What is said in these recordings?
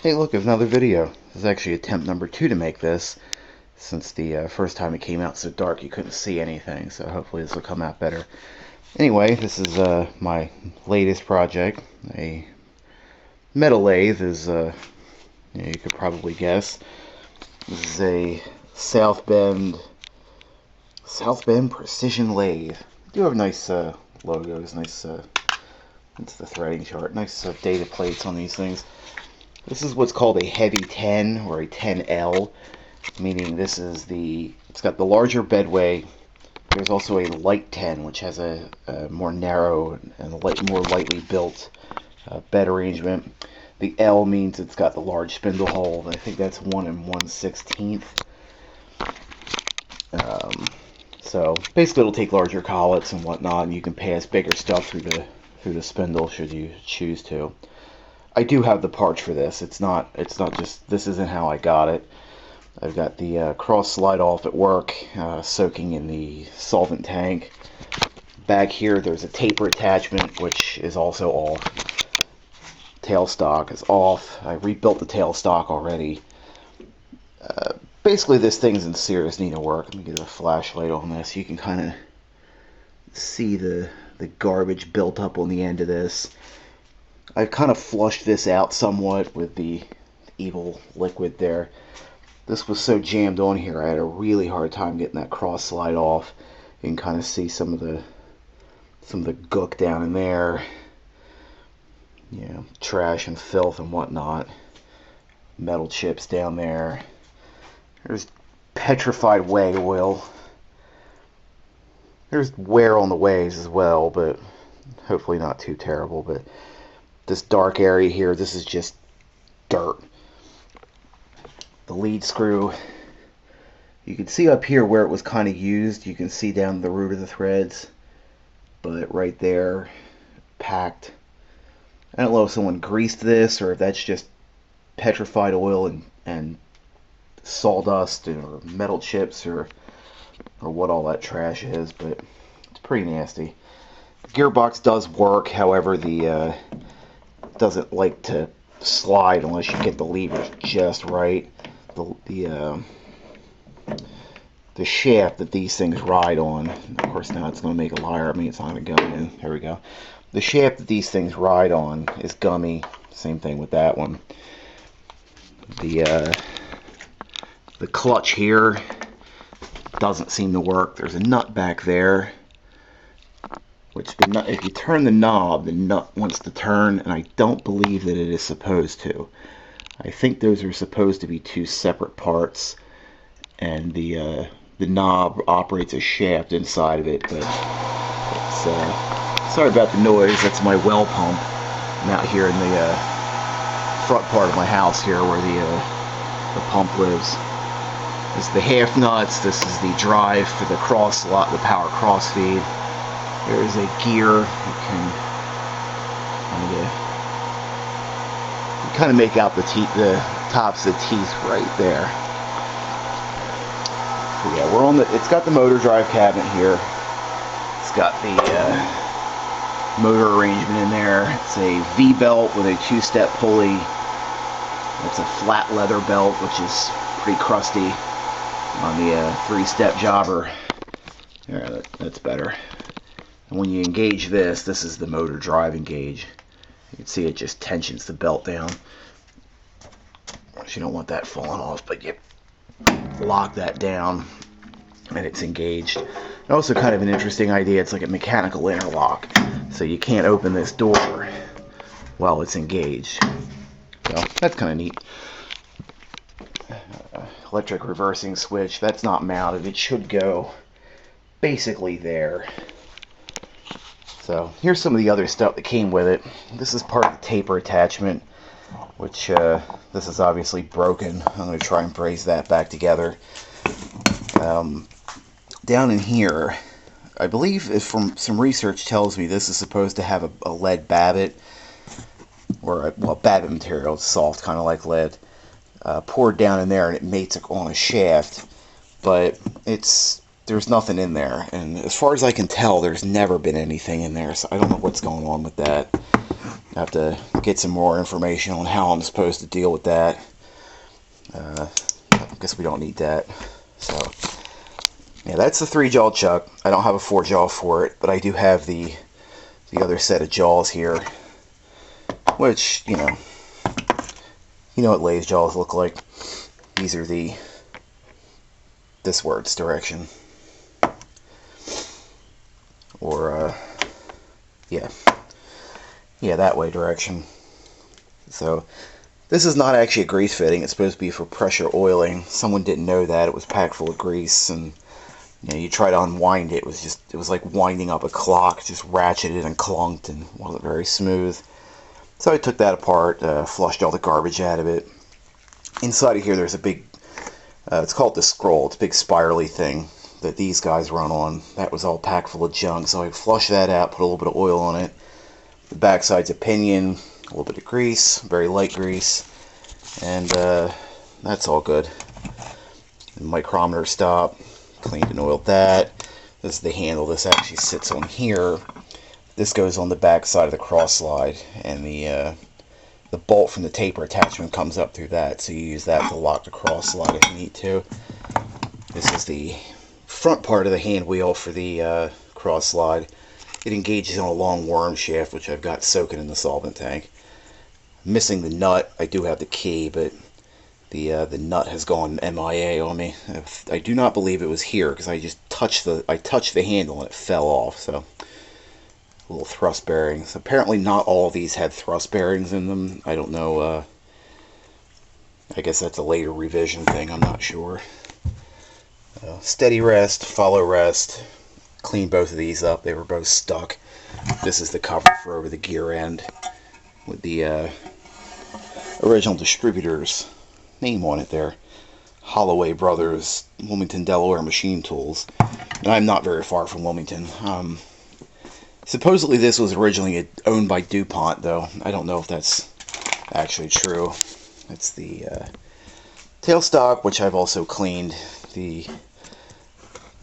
Hey look, there's another video. This is actually attempt number 2 to make this, since the first time it came out so dark you couldn't see anything, so hopefully this will come out better. Anyway, this is my latest project. A metal lathe, as you could probably guess. This is a South Bend Precision Lathe. They do have nice logos, nice, it's the threading chart, nice data plates on these things. This is what's called a heavy 10 or a 10L, meaning this is it's got the larger bedway. There's also a light 10, which has a more narrow and more lightly built bed arrangement. The L means it's got the large spindle hole. I think that's 1 1/16. So basically it'll take larger collets and whatnot, and you can pass bigger stuff through the spindle should you choose to. I do have the parts for this. It's not just, this isn't how I got it. I've got the cross slide off at work, soaking in the solvent tank. Back here there's a taper attachment, which is also off. Tailstock is off. I rebuilt the tailstock already. Basically this thing's in serious need of work. Let me get a flashlight on this. You can kind of see the garbage built up on the end of this. I've kind of flushed this out somewhat with the evil liquid there. This was so jammed on here, I had a really hard time getting that cross slide off. You can kind of see some of the gook down in there. You know, trash and filth and whatnot. Metal chips down there. There's petrified way oil. There's wear on the ways as well, but hopefully not too terrible. But this dark area here, this is just dirt. The lead screw, you can see up here where it was kind of used. You can see down the root of the threads, but right there, packed. I don't know if someone greased this or if that's just petrified oil and sawdust or metal chips or what all that trash is, but it's pretty nasty. The gearbox does work, however the doesn't like to slide unless you get the levers just right. The shaft that these things ride on, of course now it's going to make a liar. I mean, it's not going to go in. There we go. The shaft that these things ride on is gummy. Same thing with that one. The clutch here doesn't seem to work. There's a nut back there, which if you turn the knob, the nut wants to turn, and I don't believe that it is supposed to. I think those are supposed to be two separate parts, and the knob operates a shaft inside of it. But it's sorry about the noise. That's my well pump. I'm out here in the front part of my house here, where the pump lives. This is the half nuts. This is the drive for the cross slot, the power cross feed. There is a gear. You can kind of make out the tops of the teeth right there. So yeah, we're on it's got the motor drive cabinet here. It's got the motor arrangement in there. It's a V-belt with a 2-step pulley. It's a flat leather belt, which is pretty crusty on the 3-step jobber. There, that's better. And when you engage this is the motor drive engage. You can see it just tensions the belt down. You don't want that falling off, but you lock that down and it's engaged. And also kind of an interesting idea, it's like a mechanical interlock. So you can't open this door while it's engaged. So that's kind of neat. Electric reversing switch, that's not mounted. It should go basically there. So here's some of the other stuff that came with it. This is part of the taper attachment, which this is obviously broken. I'm going to try and brace that back together. Down in here, I believe, if from some research tells me, this is supposed to have a lead babbitt, or babbitt material. It's soft, kind of like lead, poured down in there, and it mates on a shaft. But there's nothing in there, and as far as I can tell, there's never been anything in there, so I don't know what's going on with that. I have to get some more information on how I'm supposed to deal with that. I guess we don't need that. So, yeah, that's the 3-jaw chuck. I don't have a 4-jaw for it, but I do have the other set of jaws here, which, you know what lathe jaws look like. These are this word's direction. Or, yeah, that way direction. So, this is not actually a grease fitting. It's supposed to be for pressure oiling. Someone didn't know that. It was packed full of grease, and you try to unwind it. It was like winding up a clock, just ratcheted and clunked, and wasn't very smooth. So I took that apart, flushed all the garbage out of it. Inside of here, there's a big, it's called the scroll. It's a big spirally thing that these guys run on. That was all packed full of junk, so I flushed that out, put a little bit of oil on it. The backside's a pinion, a little bit of grease, very light grease, and that's all good. The micrometer stop, cleaned and oiled that. This is the handle. This actually sits on here. This goes on the back side of the cross slide, and the bolt from the taper attachment comes up through that, so you use that to lock the cross slide if you need to. This is the front part of the hand wheel for the cross slide. It engages on a long worm shaft, which I've got soaking in the solvent tank. Missing the nut. I do have the key, but the nut has gone MIA on me. I do not believe it was here, because I just touched the handle and it fell off. So, little thrust bearings. Apparently not all of these had thrust bearings in them. I don't know. I guess that's a later revision thing. I'm not sure. Steady rest, follow rest. Cleaned both of these up. They were both stuck. This is the cover for over the gear end with the original distributor's name on it there. Holloway Brothers, Wilmington, Delaware Machine Tools. And I'm not very far from Wilmington. Supposedly this was originally owned by DuPont, though. I don't know if that's actually true. It's the tailstock, which I've also cleaned. The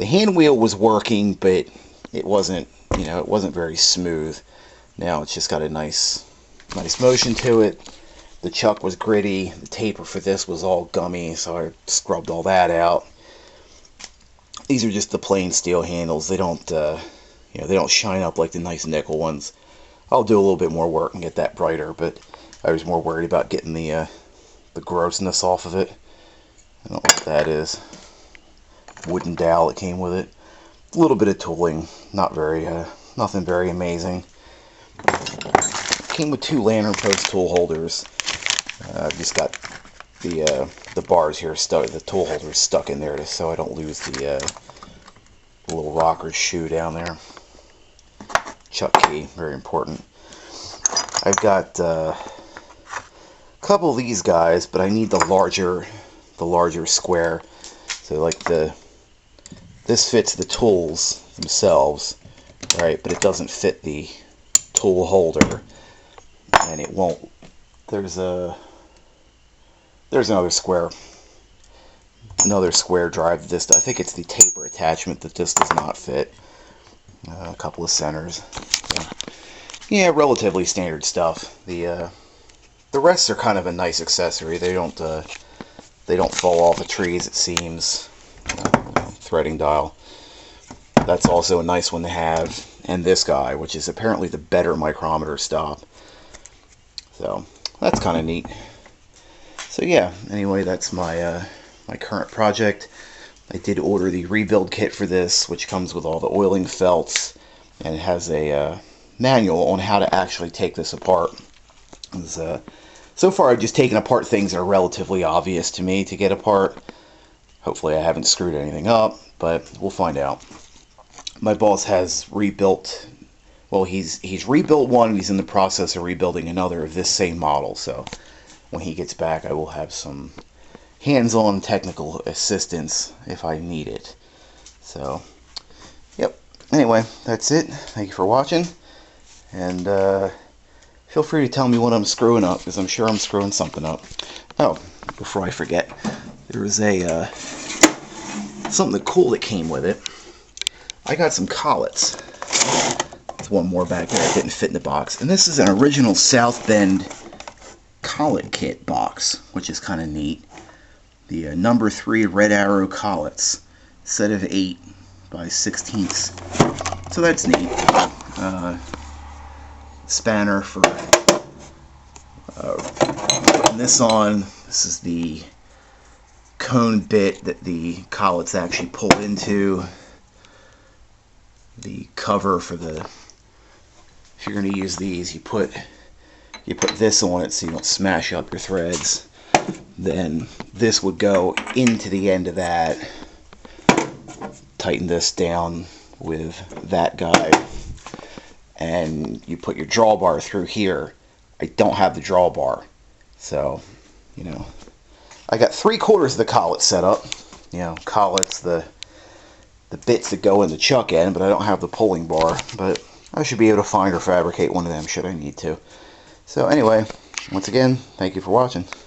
hand wheel was working, but it wasn't, it wasn't very smooth. Now it's just got a nice motion to it. The chuck was gritty. The taper for this was all gummy, so I scrubbed all that out. These are just the plain steel handles. They don't, they don't shine up like the nice nickel ones. I'll do a little bit more work and get that brighter, but I was more worried about getting the grossness off of it. I don't know what that is. Wooden dowel that came with it. A little bit of tooling, not very, nothing very amazing. Came with 2 lantern post tool holders. I've just got the bars here stuck, the tool holders stuck in there, so I don't lose the little rocker shoe down there. Chuck key, very important. I've got a couple of these guys, but I need the larger square. So like this fits the tools themselves, right? But it doesn't fit the tool holder, and it won't. There's another square drive. This, I think it's the taper attachment that this does not fit. A couple of centers. So, yeah, relatively standard stuff. The rests are kind of a nice accessory. They don't fall off the trees, it seems. Threading dial. That's also a nice one to have. And this guy, which is apparently the better micrometer stop. So that's kind of neat. So yeah, anyway, that's my my current project. I did order the rebuild kit for this, which comes with all the oiling felts, and it has a manual on how to actually take this apart. So far I've just taken apart things that are relatively obvious to me to get apart. Hopefully I haven't screwed anything up, but we'll find out. My boss has rebuilt, well, he's rebuilt one, and he's in the process of rebuilding another of this same model, so when he gets back I will have some hands-on technical assistance if I need it. So, yep. Anyway, that's it. Thank you for watching, and feel free to tell me what I'm screwing up, because I'm sure I'm screwing something up. Oh, before I forget, there was something cool that came with it. I got some collets. So there's one more back there that didn't fit in the box. And this is an original South Bend collet kit box, which is kind of neat. The number 3 Red Arrow collets, set of 8 by 16ths. So that's neat. Spanner for putting this on. This is the cone bit that the collets actually pull into. The cover for the, if you're going to use these, you put this on it so you don't smash up your threads. Then this would go into the end of that. Tighten this down with that guide, and you put your drawbar through here. I don't have the drawbar, so you know, I got 3/4 of the collet set up. You know, collets, the bits that go in the chuck end, but I don't have the pulling bar. But I should be able to find or fabricate one of them should I need to. So anyway, once again, thank you for watching.